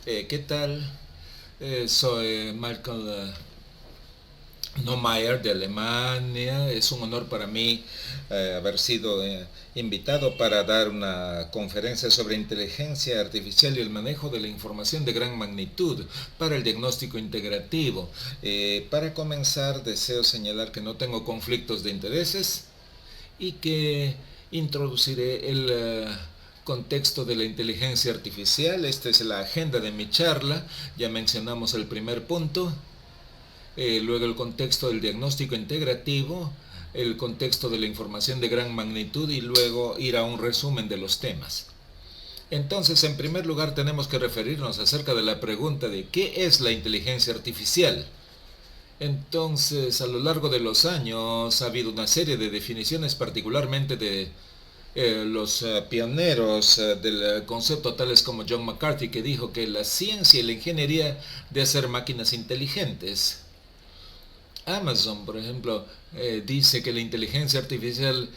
¿Qué tal? Soy Michael Neumayer de Alemania. Es un honor para mí haber sido invitado para dar una conferencia sobre inteligencia artificial y el manejo de la información de gran magnitud para el diagnóstico integrativo. Para comenzar, deseo señalar que no tengo conflictos de intereses y que introduciré el contexto de la inteligencia artificial. Esta es la agenda de mi charla. Ya mencionamos el primer punto, luego el contexto del diagnóstico integrativo, el contexto de la información de gran magnitud y luego ir a un resumen de los temas. Entonces, en primer lugar, tenemos que referirnos acerca de la pregunta de ¿qué es la inteligencia artificial? Entonces, a lo largo de los años ha habido una serie de definiciones, particularmente de los pioneros del concepto, tales como John McCarthy, que dijo que la ciencia y la ingeniería de hacer máquinas inteligentes. Amazon, por ejemplo, dice que la inteligencia artificial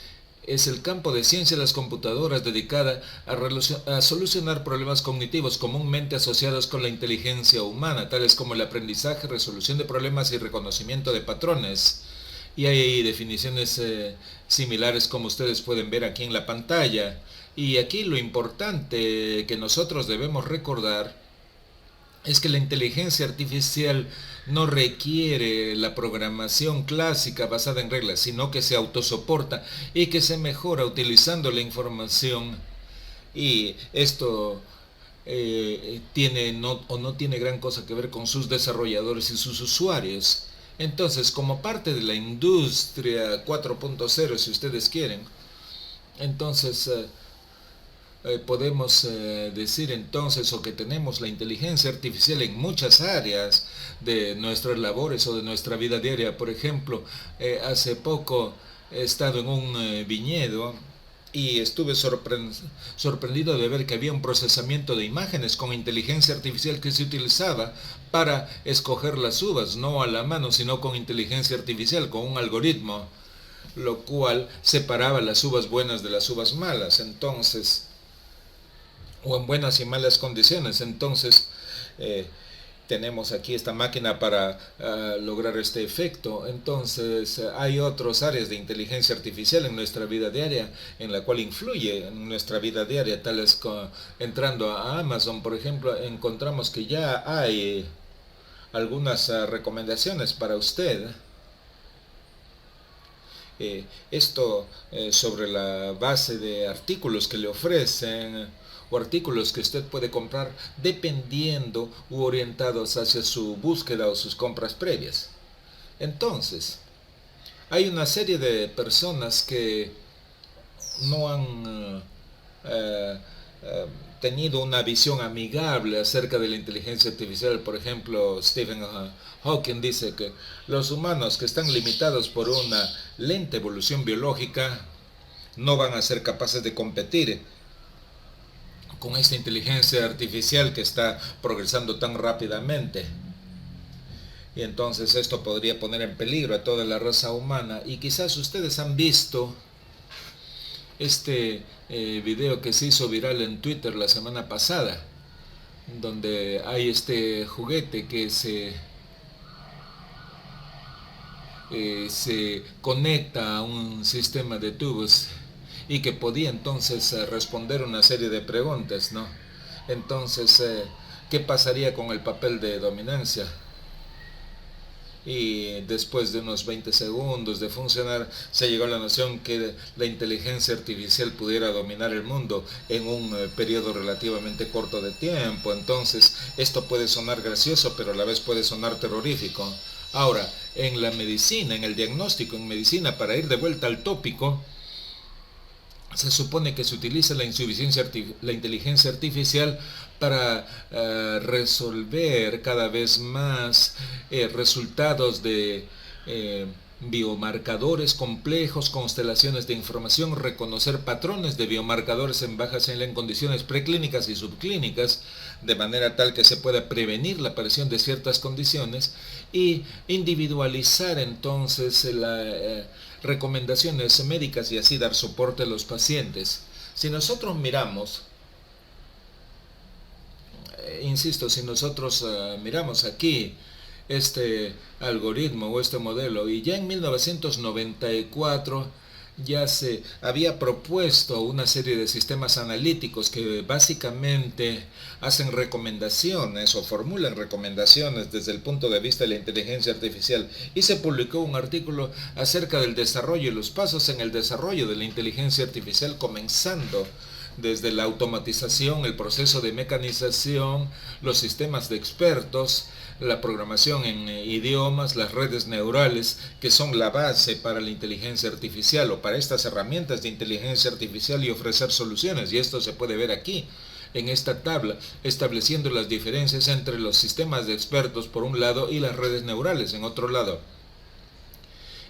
es el campo de ciencia de las computadoras dedicada a solucionar problemas cognitivos comúnmente asociados con la inteligencia humana, tales como el aprendizaje, resolución de problemas y reconocimiento de patrones. Y hay definiciones similares como ustedes pueden ver aquí en la pantalla. Y aquí lo importante que nosotros debemos recordar es que la inteligencia artificial no requiere la programación clásica basada en reglas, sino que se autosoporta y que se mejora utilizando la información. Y esto tiene no tiene gran cosa que ver con sus desarrolladores y sus usuarios. Entonces, como parte de la industria 4.0, si ustedes quieren, entonces podemos decir entonces o que tenemos la inteligencia artificial en muchas áreas de nuestras labores o de nuestra vida diaria. Por ejemplo, hace poco he estado en un viñedo y estuve sorprendido de ver que había un procesamiento de imágenes con inteligencia artificial que se utilizaba para escoger las uvas, no a la mano, sino con inteligencia artificial, con un algoritmo, lo cual separaba las uvas buenas de las uvas malas. Entonces, o en buenas y malas condiciones. Entonces, tenemos aquí esta máquina para lograr este efecto. Entonces, hay otras áreas de inteligencia artificial en nuestra vida diaria, en la cual influye en nuestra vida diaria, tales como entrando a Amazon, por ejemplo, encontramos que ya hay algunas recomendaciones para usted. Esto sobre la base de artículos que le ofrecen o artículos que usted puede comprar dependiendo u orientados hacia su búsqueda o sus compras previas. Entonces, hay una serie de personas que no han tenido una visión amigable acerca de la inteligencia artificial. Por ejemplo, Stephen Hawking dice que los humanos que están limitados por una lenta evolución biológica no van a ser capaces de competir con esta inteligencia artificial que está progresando tan rápidamente. Y entonces esto podría poner en peligro a toda la raza humana. Y quizás ustedes han visto este video que se hizo viral en Twitter la semana pasada, donde hay este juguete que se conecta a un sistema de tubos y que podía entonces responder una serie de preguntas, ¿no? Entonces, ¿qué pasaría con el papel de dominancia? Y después de unos 20 segundos de funcionar, se llegó a la noción que la inteligencia artificial pudiera dominar el mundo en un periodo relativamente corto de tiempo. Entonces, esto puede sonar gracioso, pero a la vez puede sonar terrorífico. Ahora, en la medicina, en el diagnóstico en medicina, para ir de vuelta al tópico, se supone que se utiliza la inteligencia artificial para resolver cada vez más resultados de biomarcadores complejos, constelaciones de información, reconocer patrones de biomarcadores en bajas en condiciones preclínicas y subclínicas, de manera tal que se pueda prevenir la aparición de ciertas condiciones y individualizar entonces recomendaciones médicas y así dar soporte a los pacientes. Si nosotros miramos insisto, si nosotros miramos aquí este algoritmo o este modelo, y ya en 1994 ya se había propuesto una serie de sistemas analíticos que básicamente hacen recomendaciones o formulan recomendaciones desde el punto de vista de la inteligencia artificial, y se publicó un artículo acerca del desarrollo y los pasos en el desarrollo de la inteligencia artificial, comenzando desde la automatización, el proceso de mecanización, los sistemas de expertos, la programación en idiomas, las redes neurales, que son la base para la inteligencia artificial o para estas herramientas de inteligencia artificial, y ofrecer soluciones. Y esto se puede ver aquí en esta tabla, estableciendo las diferencias entre los sistemas de expertos por un lado y las redes neurales en otro lado.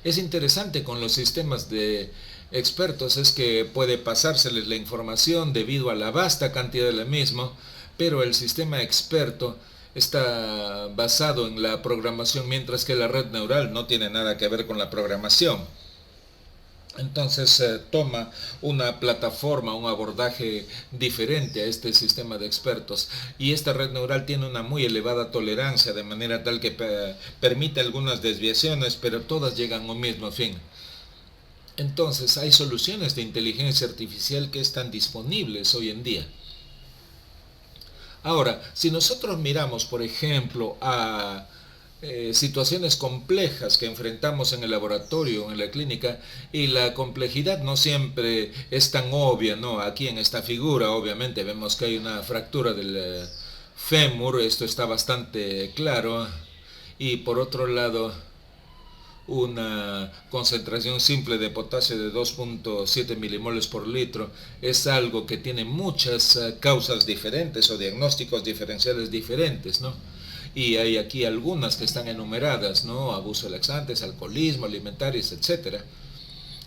Es interesante con los sistemas de expertos es que puede pasárseles la información debido a la vasta cantidad de la misma, pero el sistema experto está basado en la programación, mientras que la red neural no tiene nada que ver con la programación. Entonces toma una plataforma, un abordaje diferente a este sistema de expertos, y esta red neural tiene una muy elevada tolerancia, de manera tal que permite algunas desviaciones, pero todas llegan a un mismo fin. Entonces hay soluciones de inteligencia artificial que están disponibles hoy en día. Ahora, si nosotros miramos, por ejemplo, a situaciones complejas que enfrentamos en el laboratorio, en la clínica, y la complejidad no siempre es tan obvia, ¿no? Aquí en esta figura, obviamente, vemos que hay una fractura del fémur, esto está bastante claro, y por otro lado, una concentración simple de potasio de 2.7 milimoles por litro es algo que tiene muchas causas diferentes o diagnósticos diferenciales diferentes, ¿no? Y hay aquí algunas que están enumeradas, ¿no? Abuso de laxantes, alcoholismo, alimentarios, etcétera.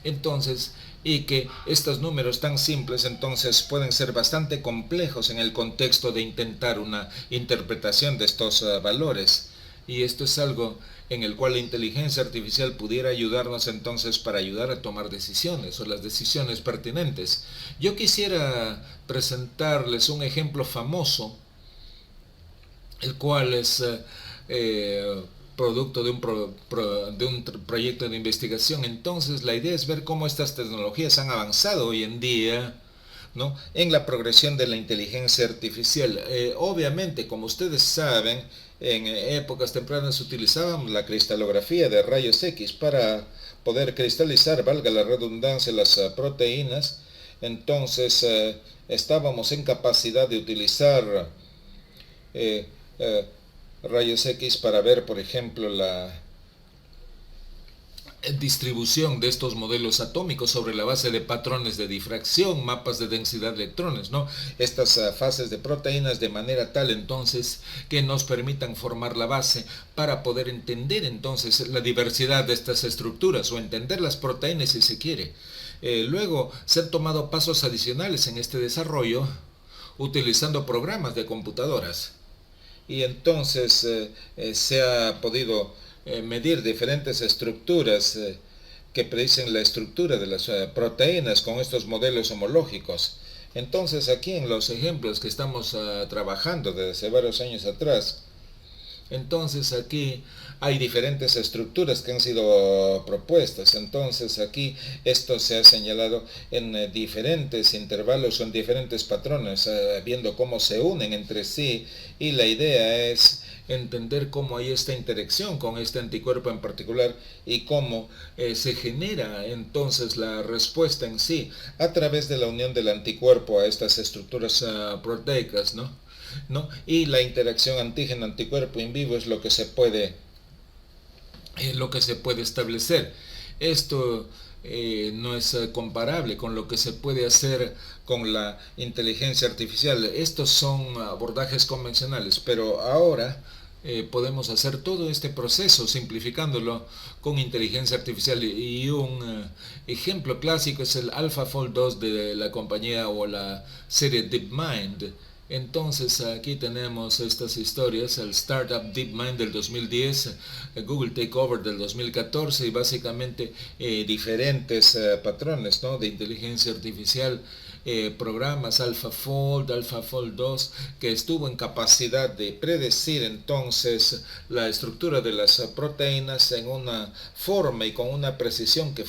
Entonces, y que estos números tan simples entonces pueden ser bastante complejos en el contexto de intentar una interpretación de estos valores. Y esto es algo en el cual la inteligencia artificial pudiera ayudarnos entonces para ayudar a tomar decisiones o las decisiones pertinentes. Yo quisiera presentarles un ejemplo famoso, el cual es producto de un proyecto de investigación. Entonces la idea es ver cómo estas tecnologías han avanzado hoy en día, ¿no?, en la progresión de la inteligencia artificial. Obviamente, como ustedes saben, en épocas tempranas utilizábamos la cristalografía de rayos X para poder cristalizar, valga la redundancia, las proteínas. Entonces estábamos en capacidad de utilizar rayos X para ver, por ejemplo, la distribución de estos modelos atómicos sobre la base de patrones de difracción, mapas de densidad de electrones, ¿no? Estas fases de proteínas, de manera tal entonces que nos permitan formar la base para poder entender entonces la diversidad de estas estructuras, o entender las proteínas si se quiere. Luego se han tomado pasos adicionales en este desarrollo utilizando programas de computadoras, y entonces se ha podido medir diferentes estructuras que predicen la estructura de las proteínas con estos modelos homológicos. Entonces aquí en los ejemplos que estamos trabajando desde hace varios años atrás, entonces aquí hay diferentes estructuras que han sido propuestas. Entonces aquí esto se ha señalado en diferentes intervalos o en diferentes patrones, viendo cómo se unen entre sí, y la idea es entender cómo hay esta interacción con este anticuerpo en particular, y cómo se genera entonces la respuesta en sí a través de la unión del anticuerpo a estas estructuras proteicas, ¿no? Y la interacción antígeno-anticuerpo in vivo es lo que se puede establecer. Esto no es comparable con lo que se puede hacer con la inteligencia artificial. Estos son abordajes convencionales, pero ahora podemos hacer todo este proceso simplificándolo con inteligencia artificial, y un ejemplo clásico es el AlphaFold 2 de la compañía o la serie DeepMind. Entonces aquí tenemos estas historias: el Startup DeepMind del 2010, Google Takeover del 2014, y básicamente diferentes patrones, ¿no?, de inteligencia artificial programas AlphaFold 2, que estuvo en capacidad de predecir entonces la estructura de las proteínas en una forma y con una precisión que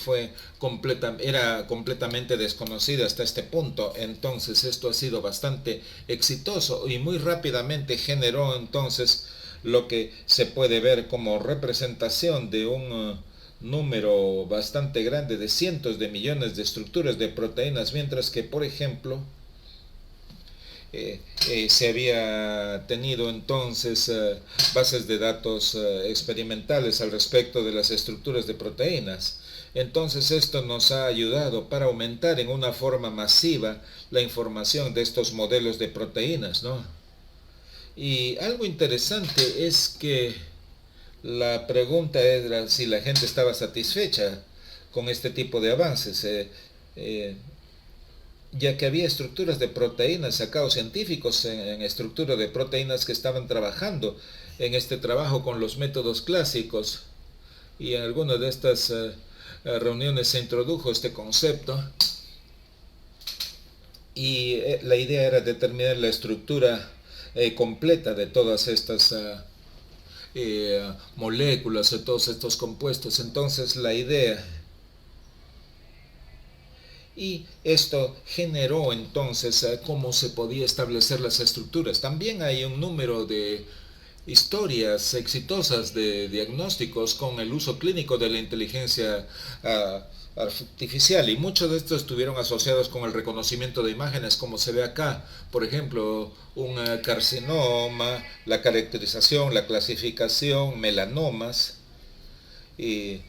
era completamente desconocida hasta este punto. Entonces esto ha sido bastante exitoso y muy rápidamente generó entonces lo que se puede ver como representación de un número bastante grande de cientos de millones de estructuras de proteínas, mientras que, por ejemplo, se había tenido entonces bases de datos experimentales al respecto de las estructuras de proteínas. Entonces esto nos ha ayudado para aumentar en una forma masiva la información de estos modelos de proteínas, ¿no? Y algo interesante es que la pregunta era si la gente estaba satisfecha con este tipo de avances, ya que había estructuras de proteínas, acá o científicos en estructura de proteínas que estaban trabajando en este trabajo con los métodos clásicos, y en alguna de estas reuniones se introdujo este concepto, y la idea era determinar la estructura completa de todas estas moléculas, de todos estos compuestos. Entonces la idea, y esto generó entonces cómo se podía establecer las estructuras. También hay un número de historias exitosas de diagnósticos con el uso clínico de la inteligencia artificial, y muchos de estos estuvieron asociados con el reconocimiento de imágenes, como se ve acá, por ejemplo, un carcinoma, la caracterización, la clasificación, melanomas, y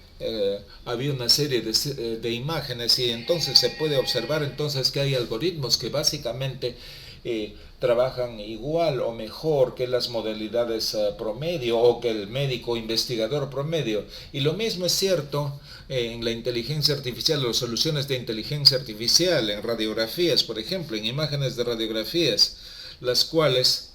había una serie de imágenes, y entonces se puede observar entonces que hay algoritmos que básicamente trabajan igual o mejor que las modalidades promedio o que el médico investigador promedio. Y lo mismo es cierto en la inteligencia artificial, las soluciones de inteligencia artificial en radiografías, por ejemplo, en imágenes de radiografías, las cuales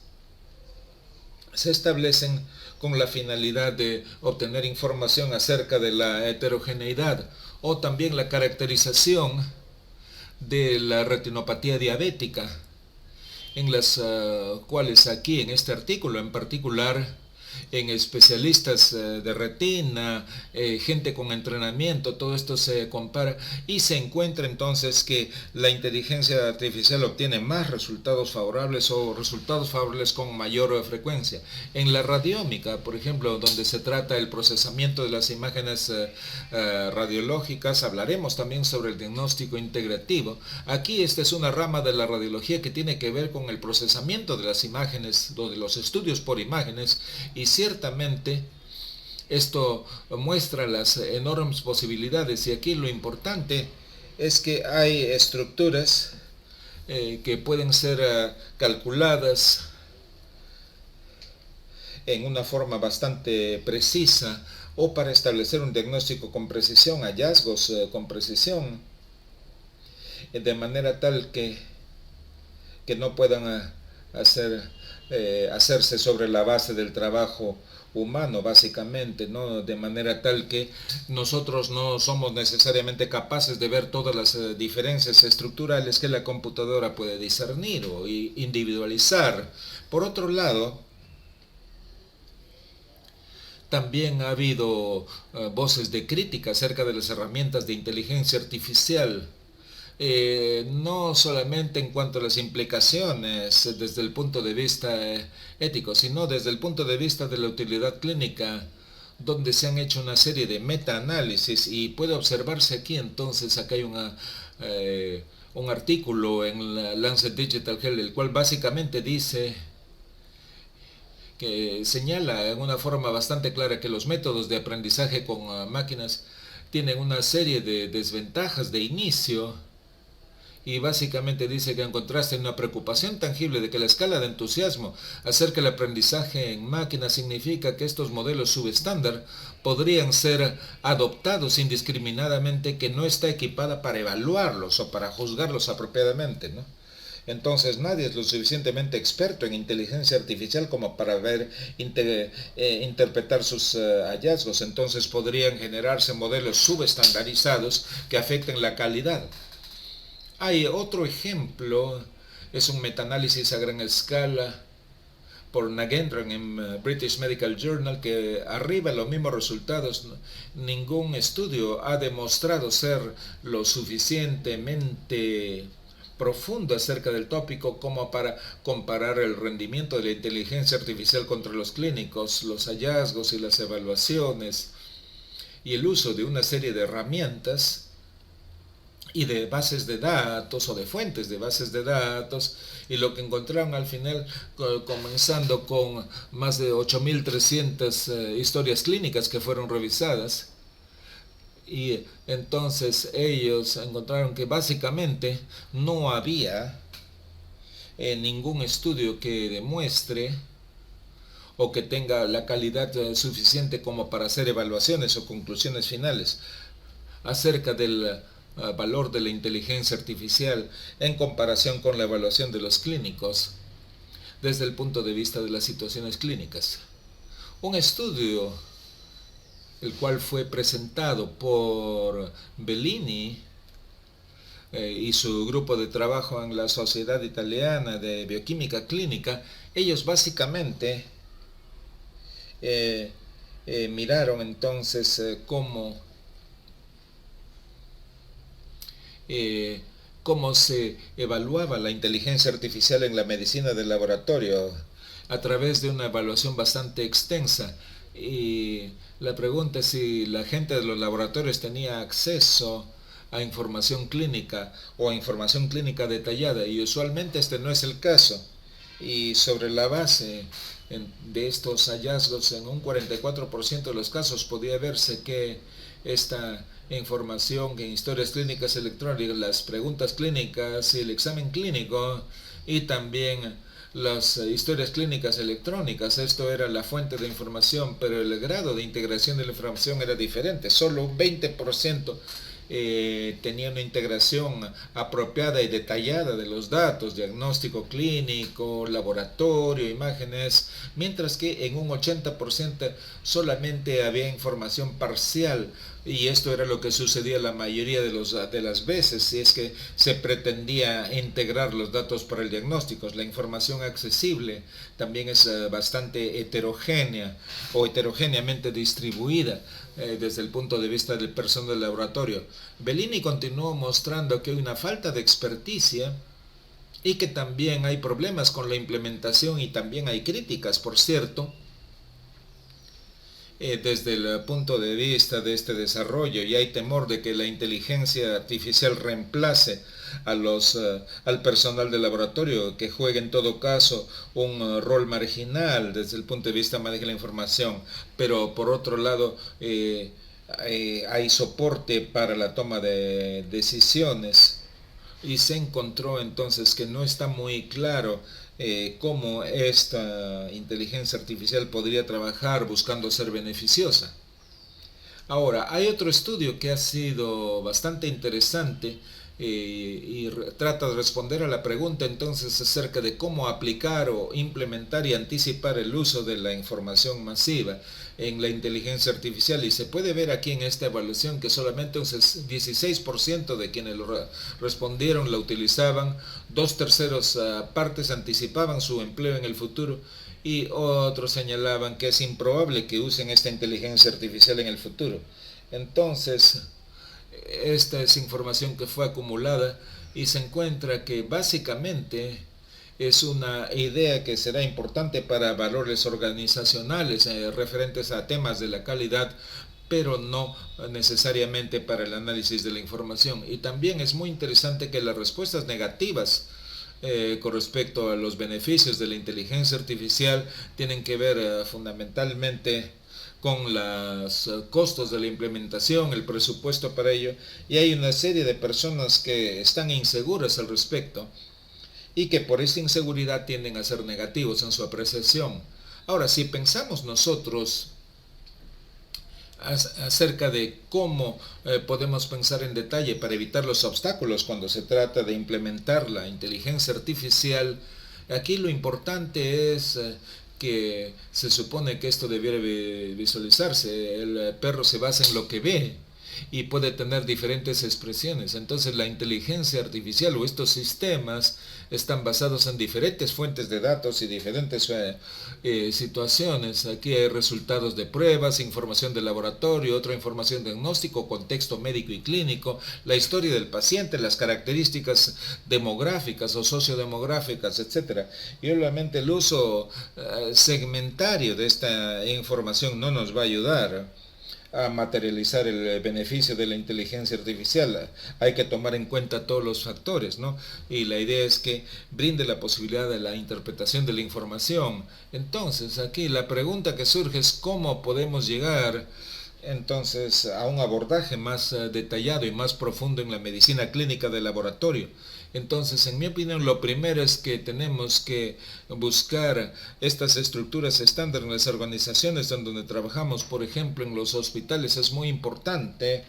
se establecen con la finalidad de obtener información acerca de la heterogeneidad o también la caracterización de la retinopatía diabética, en las cuales aquí en este artículo en particular, en especialistas de retina, gente con entrenamiento, todo esto se compara y se encuentra entonces que la inteligencia artificial obtiene más resultados favorables o resultados favorables con mayor frecuencia. En la radiómica, por ejemplo, donde se trata el procesamiento de las imágenes radiológicas, hablaremos también sobre el diagnóstico integrativo. Aquí esta es una rama de la radiología que tiene que ver con el procesamiento de las imágenes o de los estudios por imágenes, y ciertamente esto muestra las enormes posibilidades, y aquí lo importante es que hay estructuras que pueden ser calculadas en una forma bastante precisa o para establecer un diagnóstico con precisión, hallazgos con precisión, de manera tal que no puedan hacerse sobre la base del trabajo humano, básicamente, ¿no? De manera tal que nosotros no somos necesariamente capaces de ver todas las diferencias estructurales que la computadora puede discernir o individualizar. Por otro lado, también ha habido voces de crítica acerca de las herramientas de inteligencia artificial. No solamente en cuanto a las implicaciones desde el punto de vista ético, sino desde el punto de vista de la utilidad clínica, donde se han hecho una serie de metaanálisis, y puede observarse aquí entonces, acá hay un artículo en la Lancet Digital Health, el cual básicamente dice que señala en una forma bastante clara que los métodos de aprendizaje con máquinas tienen una serie de desventajas de inicio, y básicamente dice que encontraste una preocupación tangible de que la escala de entusiasmo acerca del aprendizaje en máquinas significa que estos modelos subestándar podrían ser adoptados indiscriminadamente, que no está equipada para evaluarlos o para juzgarlos apropiadamente, ¿no? Entonces nadie es lo suficientemente experto en inteligencia artificial como para interpretar sus hallazgos. Entonces podrían generarse modelos subestandarizados que afecten la calidad. Hay otro ejemplo, es un metaanálisis a gran escala por Nagendran en British Medical Journal, que arriba los mismos resultados. Ningún estudio ha demostrado ser lo suficientemente profundo acerca del tópico como para comparar el rendimiento de la inteligencia artificial contra los clínicos, los hallazgos y las evaluaciones y el uso de una serie de herramientas y de bases de datos o de fuentes de bases de datos, y lo que encontraron al final, comenzando con más de 8.300 historias clínicas que fueron revisadas, y entonces ellos encontraron que básicamente no había ningún estudio que demuestre o que tenga la calidad suficiente como para hacer evaluaciones o conclusiones finales acerca del valor de la inteligencia artificial en comparación con la evaluación de los clínicos desde el punto de vista de las situaciones clínicas. Un estudio el cual fue presentado por Bellini y su grupo de trabajo en la Sociedad Italiana de Bioquímica Clínica, ellos básicamente miraron entonces cómo se evaluaba la inteligencia artificial en la medicina del laboratorio a través de una evaluación bastante extensa. Y la pregunta es si la gente de los laboratorios tenía acceso a información clínica o a información clínica detallada, y usualmente este no es el caso. Y sobre la base de estos hallazgos, en un 44% de los casos podía verse que esta información en historias clínicas electrónicas, las preguntas clínicas y el examen clínico, y también las historias clínicas electrónicas, esto era la fuente de información, pero el grado de integración de la información era diferente. Solo un 20% tenía una integración apropiada y detallada de los datos, diagnóstico clínico, laboratorio, imágenes, mientras que en un 80% solamente había información parcial, y esto era lo que sucedía la mayoría de las veces si es que se pretendía integrar los datos para el diagnóstico. La información accesible también es bastante heterogénea o heterogéneamente distribuida desde el punto de vista del personal del laboratorio. Bellini continuó mostrando que hay una falta de experticia y que también hay problemas con la implementación, y también hay críticas, por cierto, desde el punto de vista de este desarrollo, y hay temor de que la inteligencia artificial reemplace al personal de laboratorio, que juegue en todo caso un rol marginal desde el punto de vista de manejo de la información, pero por otro lado hay soporte para la toma de decisiones, y se encontró entonces que no está muy claro cómo esta inteligencia artificial podría trabajar buscando ser beneficiosa. Ahora, hay otro estudio que ha sido bastante interesante y trata de responder a la pregunta entonces acerca de cómo aplicar o implementar y anticipar el uso de la información masiva en la inteligencia artificial, y se puede ver aquí en esta evaluación que solamente un 16% de quienes lo respondieron la utilizaban, 2/3 partes anticipaban su empleo en el futuro, y otros señalaban que es improbable que usen esta inteligencia artificial en el futuro. Entonces, esta es información que fue acumulada, y se encuentra que básicamente es una idea que será importante para valores organizacionales referentes a temas de la calidad, pero no necesariamente para el análisis de la información. Y también es muy interesante que las respuestas negativas con respecto a los beneficios de la inteligencia artificial tienen que ver fundamentalmente con los costos de la implementación, el presupuesto para ello, y hay una serie de personas que están inseguras al respecto y que por esta inseguridad tienden a ser negativos en su apreciación. Ahora, si pensamos nosotros acerca de cómo podemos pensar en detalle para evitar los obstáculos cuando se trata de implementar la inteligencia artificial, aquí lo importante es que se supone que esto debiera visualizarse. El perro se basa en lo que ve, y puede tener diferentes expresiones. Entonces la inteligencia artificial o estos sistemas están basados en diferentes fuentes de datos y diferentes situaciones. Aquí hay resultados de pruebas, información de laboratorio, otra información de diagnóstico, contexto médico y clínico, la historia del paciente, las características demográficas o sociodemográficas, etc. Y obviamente el uso segmentario de esta información no nos va a ayudar a materializar el beneficio de la inteligencia artificial. Hay que tomar en cuenta todos los factores, ¿no? Y la idea es que brinde la posibilidad de la interpretación de la información. Entonces, aquí la pregunta que surge es cómo podemos llegar entonces a un abordaje más detallado y más profundo en la medicina clínica de laboratorio. Entonces, en mi opinión, lo primero es que tenemos que buscar estas estructuras estándar en las organizaciones donde trabajamos. Por ejemplo, en los hospitales es muy importante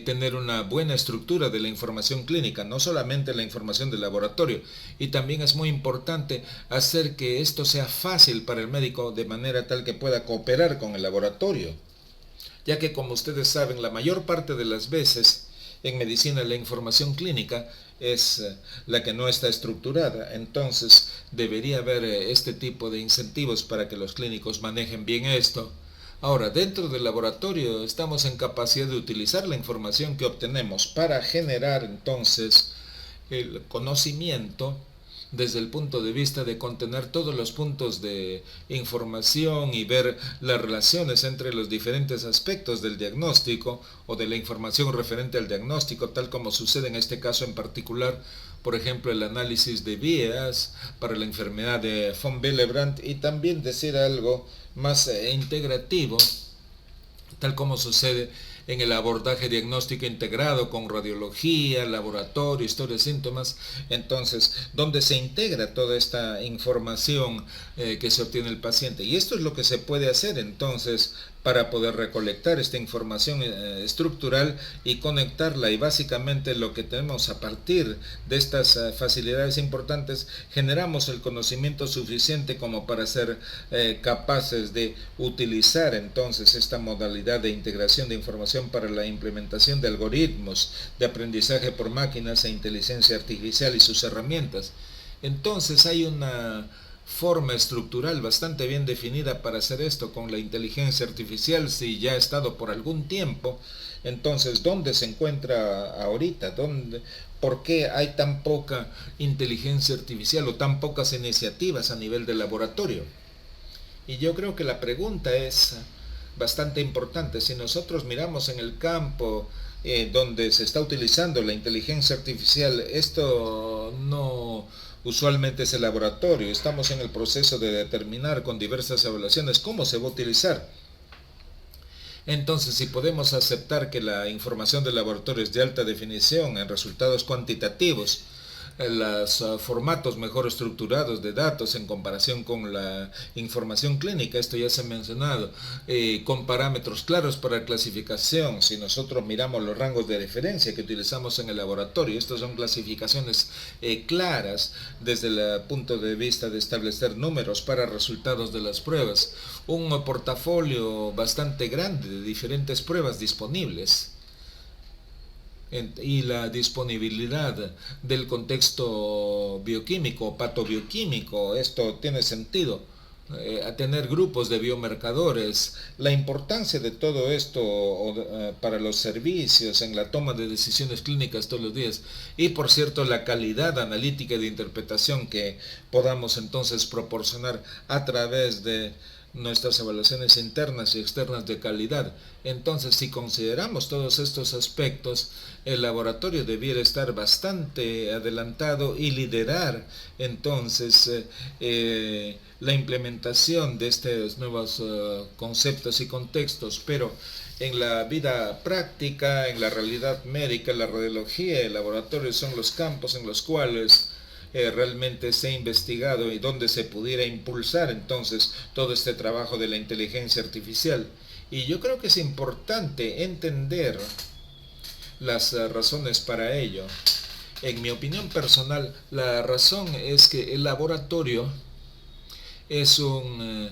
tener una buena estructura de la información clínica, no solamente la información del laboratorio. Y también es muy importante hacer que esto sea fácil para el médico de manera tal que pueda cooperar con el laboratorio, ya que, como ustedes saben, la mayor parte de las veces en medicina la información clínica es la que no está estructurada. Entonces debería haber este tipo de incentivos para que los clínicos manejen bien esto. Ahora, dentro del laboratorio estamos en capacidad de utilizar la información que obtenemos para generar entonces el conocimiento desde el punto de vista de contener todos los puntos de información y ver las relaciones entre los diferentes aspectos del diagnóstico o de la información referente al diagnóstico, tal como sucede en este caso en particular, por ejemplo, el análisis de vías para la enfermedad de von Willebrand, y también decir algo más integrativo, tal como sucede en el abordaje diagnóstico integrado con radiología, laboratorio, historia de síntomas. Entonces, donde se integra toda esta información que se obtiene el paciente. Y esto es lo que se puede hacer entonces para poder recolectar esta información estructural y conectarla, y básicamente lo que tenemos a partir de estas facilidades importantes, generamos el conocimiento suficiente como para ser capaces de utilizar entonces esta modalidad de integración de información para la implementación de algoritmos de aprendizaje por máquinas e inteligencia artificial y sus herramientas. Entonces hay una forma estructural bastante bien definida para hacer esto con la inteligencia artificial, si ya ha estado por algún tiempo. Entonces, ¿dónde se encuentra ahorita? ¿Por qué hay tan poca inteligencia artificial o tan pocas iniciativas a nivel de laboratorio? Y yo creo que la pregunta es bastante importante. Si nosotros miramos en el campo donde se está utilizando la inteligencia artificial, esto no usualmente es el laboratorio. Estamos en el proceso de determinar con diversas evaluaciones cómo se va a utilizar. Entonces, si podemos aceptar que la información del laboratorio es de alta definición en resultados cuantitativos, los formatos mejor estructurados de datos en comparación con la información clínica, esto ya se ha mencionado, con parámetros claros para clasificación. Si nosotros miramos los rangos de referencia que utilizamos en el laboratorio, estas son clasificaciones claras desde el punto de vista de establecer números para resultados de las pruebas, un portafolio bastante grande de diferentes pruebas disponibles, y la disponibilidad del contexto bioquímico o patobioquímico. Esto tiene sentido, a tener grupos de biomarcadores. La importancia de todo esto para los servicios en la toma de decisiones clínicas todos los días, y por cierto la calidad analítica y de interpretación que podamos entonces proporcionar a través de nuestras evaluaciones internas y externas de calidad. Entonces, si consideramos todos estos aspectos, el laboratorio debiera estar bastante adelantado y liderar entonces la implementación de estos nuevos conceptos y contextos. Pero en la vida práctica, en la realidad médica, la radiología y el laboratorio son los campos en los cuales realmente se ha investigado y donde se pudiera impulsar entonces todo este trabajo de la inteligencia artificial. Y yo creo que es importante entender las razones para ello. En mi opinión personal, la razón es que el laboratorio es un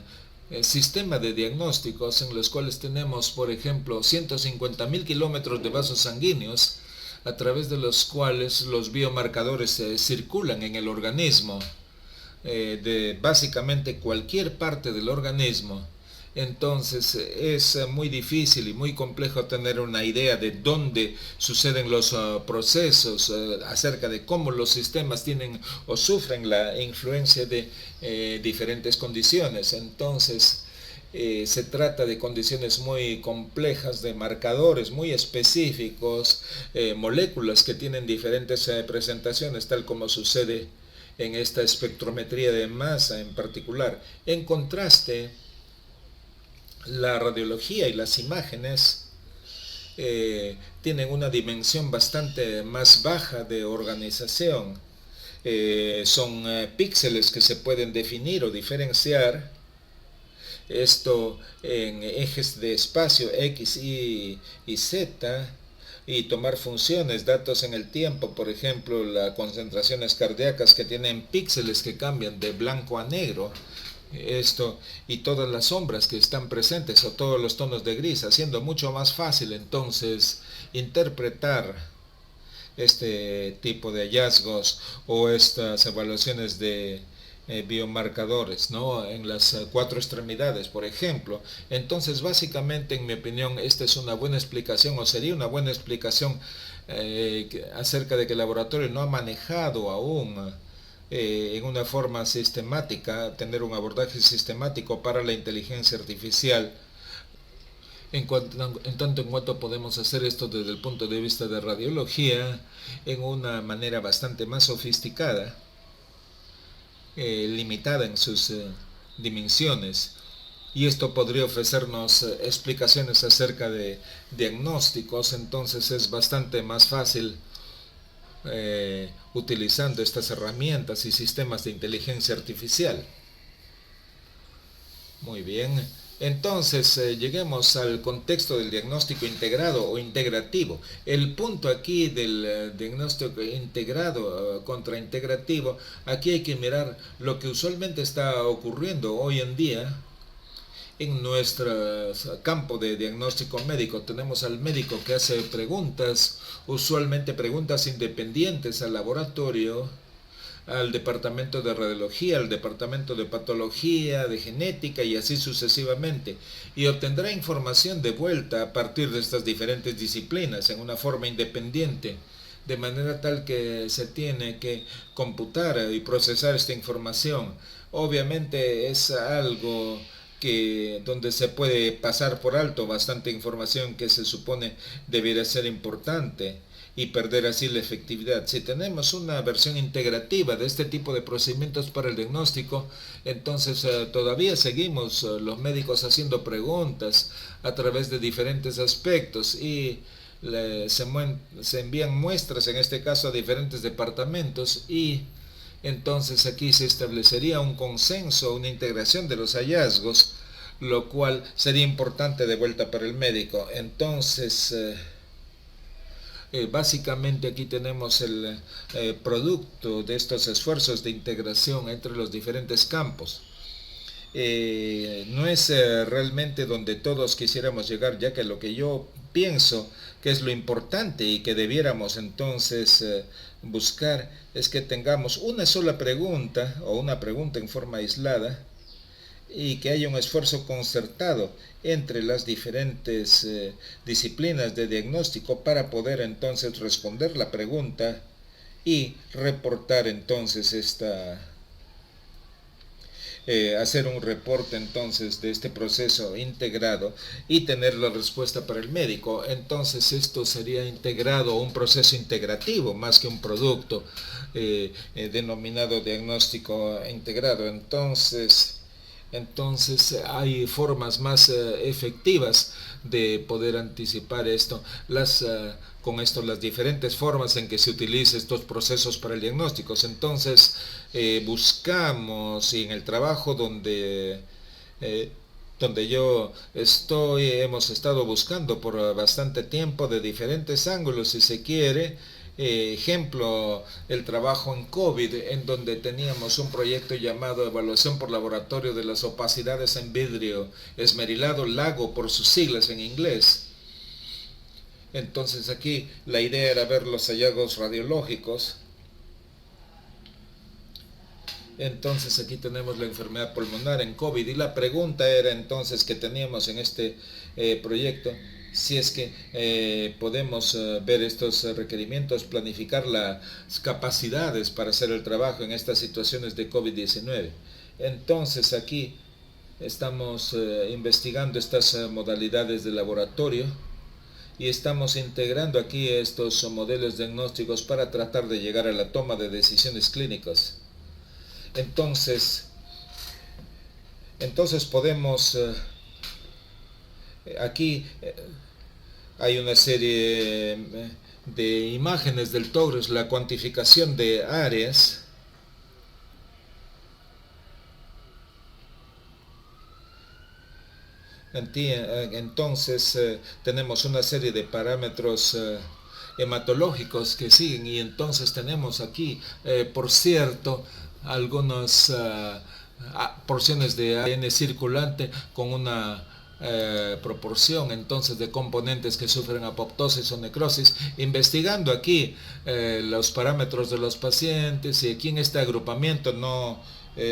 sistema de diagnósticos en los cuales tenemos, por ejemplo, 150.000 kilómetros de vasos sanguíneos a través de los cuales los biomarcadores circulan en el organismo, de básicamente cualquier parte del organismo. Entonces es muy difícil y muy complejo tener una idea de dónde suceden los procesos, acerca de cómo los sistemas tienen o sufren la influencia de diferentes condiciones. Entonces se trata de condiciones muy complejas, de marcadores muy específicos, moléculas que tienen diferentes presentaciones, tal como sucede en esta espectrometría de masa en particular. En contraste, la radiología y las imágenes tienen una dimensión bastante más baja de organización. Son píxeles que se pueden definir o diferenciar, esto en ejes de espacio X, y Z, y tomar funciones, datos en el tiempo, por ejemplo, las concentraciones cardíacas que tienen píxeles que cambian de blanco a negro, esto y todas las sombras que están presentes o todos los tonos de gris, haciendo mucho más fácil entonces interpretar este tipo de hallazgos o estas evaluaciones de biomarcadores, ¿no? En las cuatro extremidades, por ejemplo. Entonces, básicamente, en mi opinión, esta es una buena explicación, o sería una buena explicación acerca de que el laboratorio no ha manejado aún en una forma sistemática, tener un abordaje sistemático para la inteligencia artificial. En tanto en cuanto podemos hacer esto desde el punto de vista de radiología en una manera bastante más sofisticada, limitada en sus dimensiones, y esto podría ofrecernos explicaciones acerca de diagnósticos. Entonces es bastante más fácil utilizando estas herramientas y sistemas de inteligencia artificial. Muy bien. Entonces, lleguemos al contexto del diagnóstico integrado o integrativo. El punto aquí del diagnóstico integrado contra integrativo, aquí hay que mirar lo que usualmente está ocurriendo hoy en día en nuestro campo de diagnóstico médico. Tenemos al médico que hace preguntas, usualmente preguntas independientes al laboratorio, al departamento de radiología, al departamento de patología, de genética y así sucesivamente, y obtendrá información de vuelta a partir de estas diferentes disciplinas en una forma independiente, de manera tal que se tiene que computar y procesar esta información. Obviamente es algo que donde se puede pasar por alto bastante información que se supone debería ser importante y perder así la efectividad. Si tenemos una versión integrativa de este tipo de procedimientos para el diagnóstico, entonces todavía seguimos los médicos haciendo preguntas a través de diferentes aspectos y se envían muestras, en este caso a diferentes departamentos, y entonces aquí se establecería un consenso, una integración de los hallazgos, lo cual sería importante de vuelta para el médico. Entonces, básicamente aquí tenemos el producto de estos esfuerzos de integración entre los diferentes campos. No es realmente donde todos quisiéramos llegar, ya que lo que yo pienso que es lo importante y que debiéramos entonces buscar es que tengamos una sola pregunta o una pregunta en forma aislada y que haya un esfuerzo concertado entre las diferentes disciplinas de diagnóstico para poder entonces responder la pregunta y reportar entonces hacer un reporte entonces de este proceso integrado y tener la respuesta para el médico. Entonces esto sería integrado, un proceso integrativo más que un producto denominado diagnóstico integrado. Entonces hay formas más efectivas de poder anticipar esto. Con esto las diferentes formas en que se utilizan estos procesos para el diagnóstico. Entonces buscamos, y en el trabajo donde yo estoy, hemos estado buscando por bastante tiempo de diferentes ángulos, si se quiere, ejemplo, el trabajo en COVID, en donde teníamos un proyecto llamado Evaluación por Laboratorio de las Opacidades en Vidrio Esmerilado Lago, por sus siglas en inglés. Entonces aquí la idea era ver los hallazgos radiológicos. Entonces aquí tenemos la enfermedad pulmonar en COVID y la pregunta era entonces que teníamos en este proyecto, si es que podemos ver estos requerimientos, planificar las capacidades para hacer el trabajo en estas situaciones de COVID-19. Entonces aquí estamos investigando estas modalidades de laboratorio y estamos integrando aquí estos modelos diagnósticos para tratar de llegar a la toma de decisiones clínicas. Entonces podemos, aquí hay una serie de imágenes del TOGRES, la cuantificación de áreas. Entonces tenemos una serie de parámetros hematológicos que siguen y entonces tenemos aquí, por cierto, algunas porciones de ADN circulante con una proporción entonces de componentes que sufren apoptosis o necrosis, investigando aquí los parámetros de los pacientes y aquí en este agrupamiento no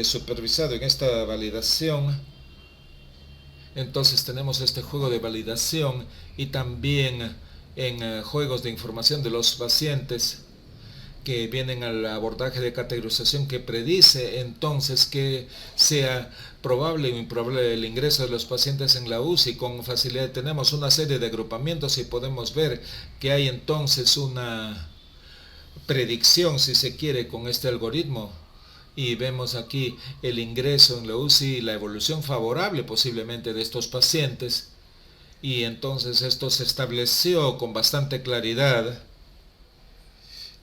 supervisado, en esta validación. Entonces tenemos este juego de validación y también en juegos de información de los pacientes que vienen al abordaje de categorización que predice entonces que sea probable o improbable el ingreso de los pacientes en la UCI. Con facilidad tenemos una serie de agrupamientos y podemos ver que hay entonces una predicción, si se quiere, con este algoritmo. Y vemos aquí el ingreso en la UCI y la evolución favorable posiblemente de estos pacientes. Y entonces esto se estableció con bastante claridad.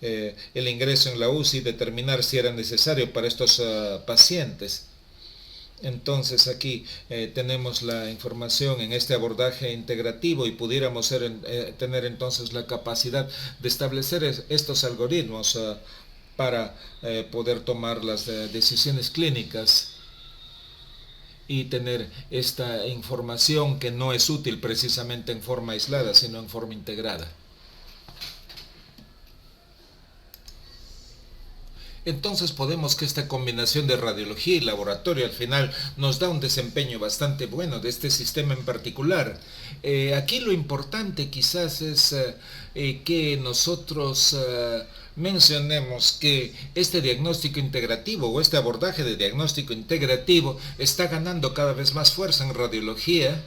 El ingreso en la UCI, determinar si era necesario para estos pacientes. Entonces aquí tenemos la información en este abordaje integrativo y pudiéramos tener entonces la capacidad de establecer estos algoritmos para poder tomar las decisiones clínicas y tener esta información que no es útil precisamente en forma aislada, sino en forma integrada. Entonces podemos que esta combinación de radiología y laboratorio al final nos da un desempeño bastante bueno de este sistema en particular. Aquí lo importante quizás es que nosotros mencionemos que este diagnóstico integrativo o este abordaje de diagnóstico integrativo está ganando cada vez más fuerza en radiología.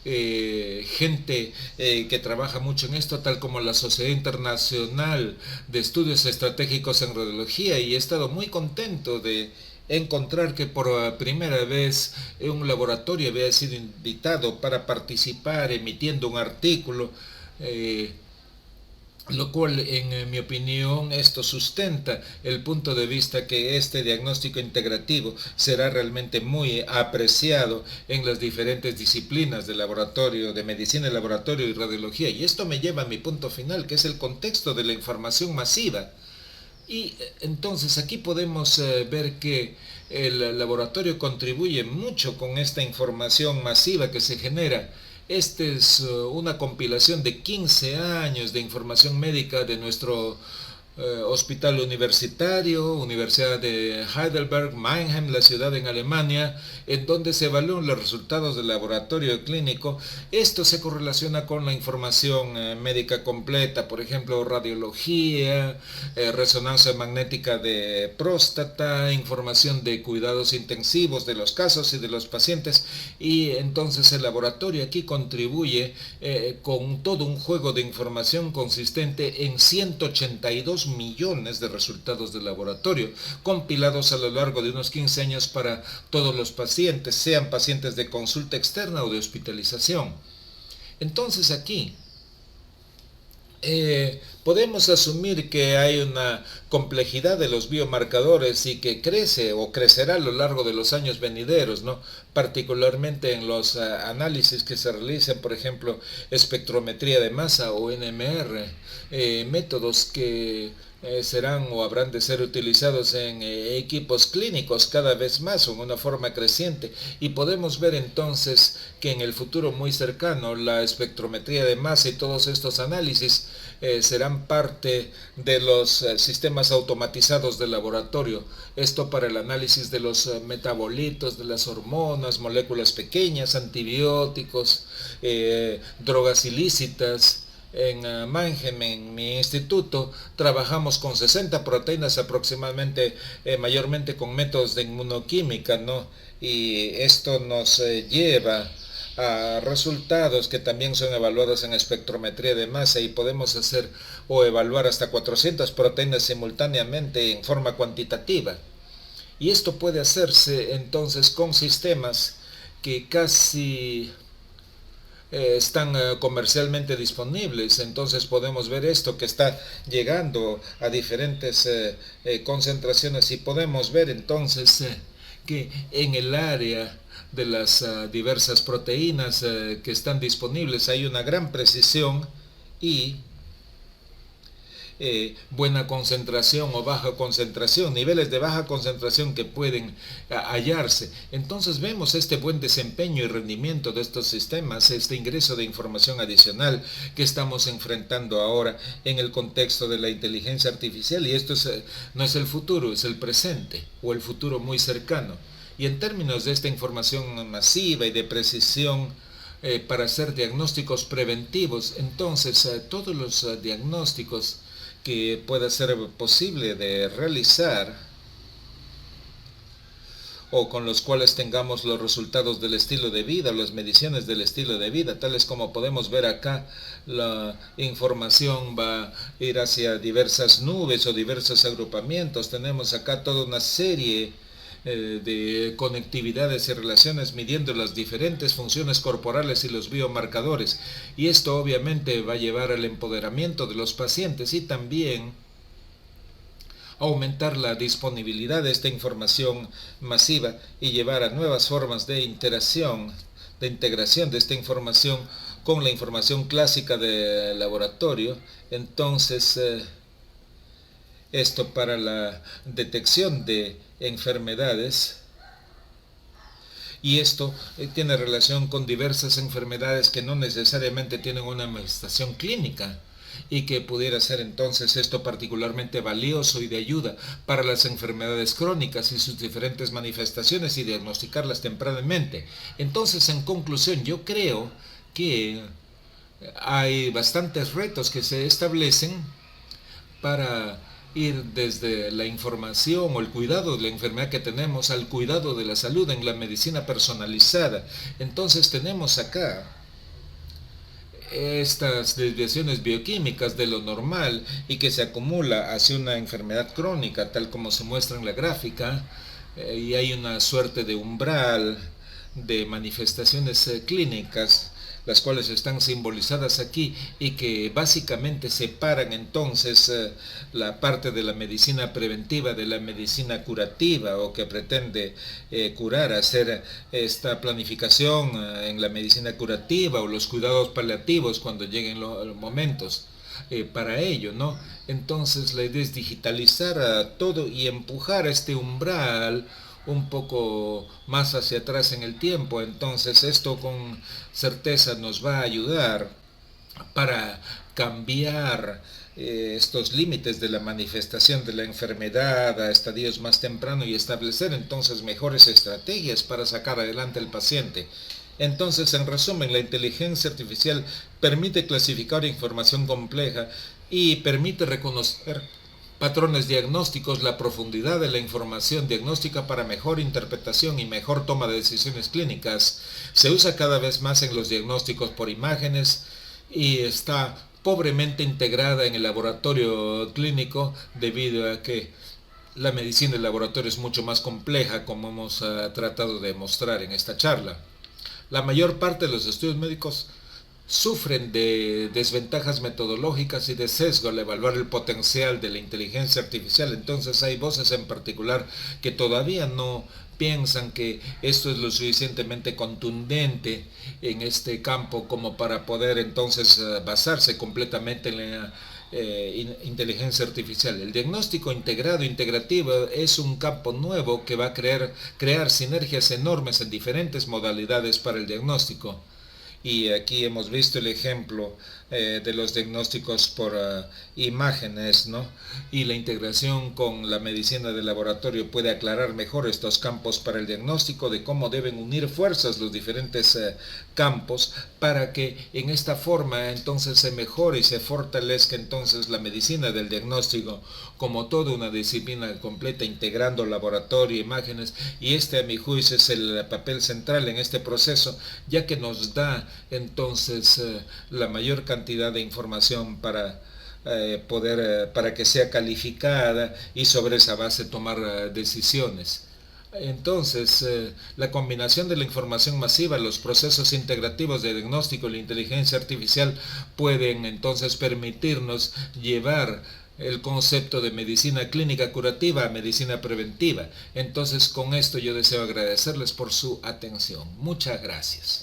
Gente que trabaja mucho en esto, tal como la Sociedad Internacional de Estudios Estratégicos en Radiología, y he estado muy contento de encontrar que por primera vez un laboratorio había sido invitado para participar emitiendo un artículo, lo cual en mi opinión esto sustenta el punto de vista que este diagnóstico integrativo será realmente muy apreciado en las diferentes disciplinas de laboratorio, de medicina, laboratorio y radiología. Y esto me lleva a mi punto final, que es el contexto de la información masiva. Y entonces aquí podemos ver que el laboratorio contribuye mucho con esta información masiva que se genera. Esta es una compilación de 15 años de información médica de nuestro hospital universitario, Universidad de Heidelberg, Mannheim, la ciudad en Alemania, en donde se evalúan los resultados del laboratorio clínico. Esto se correlaciona con la información médica completa, por ejemplo, radiología, resonancia magnética de próstata, información de cuidados intensivos de los casos y de los pacientes, y entonces el laboratorio aquí contribuye con todo un juego de información consistente en 182 millones de resultados de laboratorio, compilados a lo largo de unos 15 años para todos los pacientes, sean pacientes de consulta externa o de hospitalización. Entonces aquí podemos asumir que hay una complejidad de los biomarcadores y que crece o crecerá a lo largo de los años venideros, ¿no? Particularmente en los análisis que se realicen, por ejemplo, espectrometría de masa o NMR, métodos que serán o habrán de ser utilizados en equipos clínicos cada vez más o en una forma creciente, y podemos ver entonces que en el futuro muy cercano la espectrometría de masa y todos estos análisis serán parte de los sistemas automatizados del laboratorio. Esto para el análisis de los metabolitos, de las hormonas, moléculas pequeñas, antibióticos, drogas ilícitas. En Mannheim, en mi instituto, trabajamos con 60 proteínas aproximadamente, mayormente con métodos de inmunoquímica, ¿no? Y esto nos lleva a resultados que también son evaluados en espectrometría de masa, y podemos hacer o evaluar hasta 400 proteínas simultáneamente en forma cuantitativa. Y esto puede hacerse entonces con sistemas que casi están comercialmente disponibles. Entonces podemos ver esto que está llegando a diferentes concentraciones, y podemos ver entonces que en el área de las diversas proteínas que están disponibles hay una gran precisión y buena concentración o baja concentración, niveles de baja concentración que pueden hallarse. Entonces vemos este buen desempeño y rendimiento de estos sistemas, este ingreso de información adicional que estamos enfrentando ahora en el contexto de la inteligencia artificial, y esto no es el futuro, es el presente o el futuro muy cercano. Y en términos de esta información masiva y de precisión, para hacer diagnósticos preventivos, entonces todos los diagnósticos que pueda ser posible de realizar o con los cuales tengamos los resultados del estilo de vida, las mediciones del estilo de vida, tales como podemos ver acá, la información va a ir hacia diversas nubes o diversos agrupamientos. Tenemos acá toda una serie de conectividades y relaciones midiendo las diferentes funciones corporales y los biomarcadores, y esto obviamente va a llevar al empoderamiento de los pacientes y también aumentar la disponibilidad de esta información masiva y llevar a nuevas formas de interacción, de integración de esta información con la información clásica del laboratorio. Entonces esto para la detección de enfermedades, y esto tiene relación con diversas enfermedades que no necesariamente tienen una manifestación clínica, y que pudiera ser entonces esto particularmente valioso y de ayuda para las enfermedades crónicas y sus diferentes manifestaciones y diagnosticarlas tempranamente. Entonces, en conclusión, yo creo que hay bastantes retos que se establecen para ir desde la información o el cuidado de la enfermedad que tenemos al cuidado de la salud en la medicina personalizada. Entonces tenemos acá estas desviaciones bioquímicas de lo normal y que se acumula hacia una enfermedad crónica, tal como se muestra en la gráfica, y hay una suerte de umbral de manifestaciones clínicas, las cuales están simbolizadas aquí y que básicamente separan entonces la parte de la medicina preventiva de la medicina curativa, o que pretende curar, hacer esta planificación en la medicina curativa o los cuidados paliativos cuando lleguen los momentos para ello, ¿no? Entonces la idea es digitalizar todo y empujar este umbral un poco más hacia atrás en el tiempo. Entonces esto con certeza nos va a ayudar para cambiar estos límites de la manifestación de la enfermedad a estadios más tempranos y establecer entonces mejores estrategias para sacar adelante al paciente. Entonces, en resumen, la inteligencia artificial permite clasificar información compleja y permite reconocer patrones diagnósticos, la profundidad de la información diagnóstica para mejor interpretación y mejor toma de decisiones clínicas. Se usa cada vez más en los diagnósticos por imágenes y está pobremente integrada en el laboratorio clínico, debido a que la medicina del laboratorio es mucho más compleja, como hemos tratado de mostrar en esta charla. La mayor parte de los estudios médicos sufren de desventajas metodológicas y de sesgo al evaluar el potencial de la inteligencia artificial. Entonces hay voces en particular que todavía no piensan que esto es lo suficientemente contundente en este campo como para poder entonces basarse completamente en la inteligencia artificial. El diagnóstico integrado, integrativo, es un campo nuevo que va a crear sinergias enormes en diferentes modalidades para el diagnóstico. Y aquí hemos visto el ejemplo de los diagnósticos por imágenes, ¿no? Y la integración con la medicina de laboratorio puede aclarar mejor estos campos para el diagnóstico, de cómo deben unir fuerzas los diferentes campos para que en esta forma entonces se mejore y se fortalezca entonces la medicina del diagnóstico como toda una disciplina completa, integrando laboratorio, imágenes, y este a mi juicio es el papel central en este proceso, ya que nos da entonces la mayor cantidad de información para para que sea calificada y sobre esa base tomar decisiones. Entonces, la combinación de la información masiva, los procesos integrativos de diagnóstico y la inteligencia artificial pueden entonces permitirnos llevar el concepto de medicina clínica curativa a medicina preventiva. Entonces, con esto yo deseo agradecerles por su atención. Muchas gracias.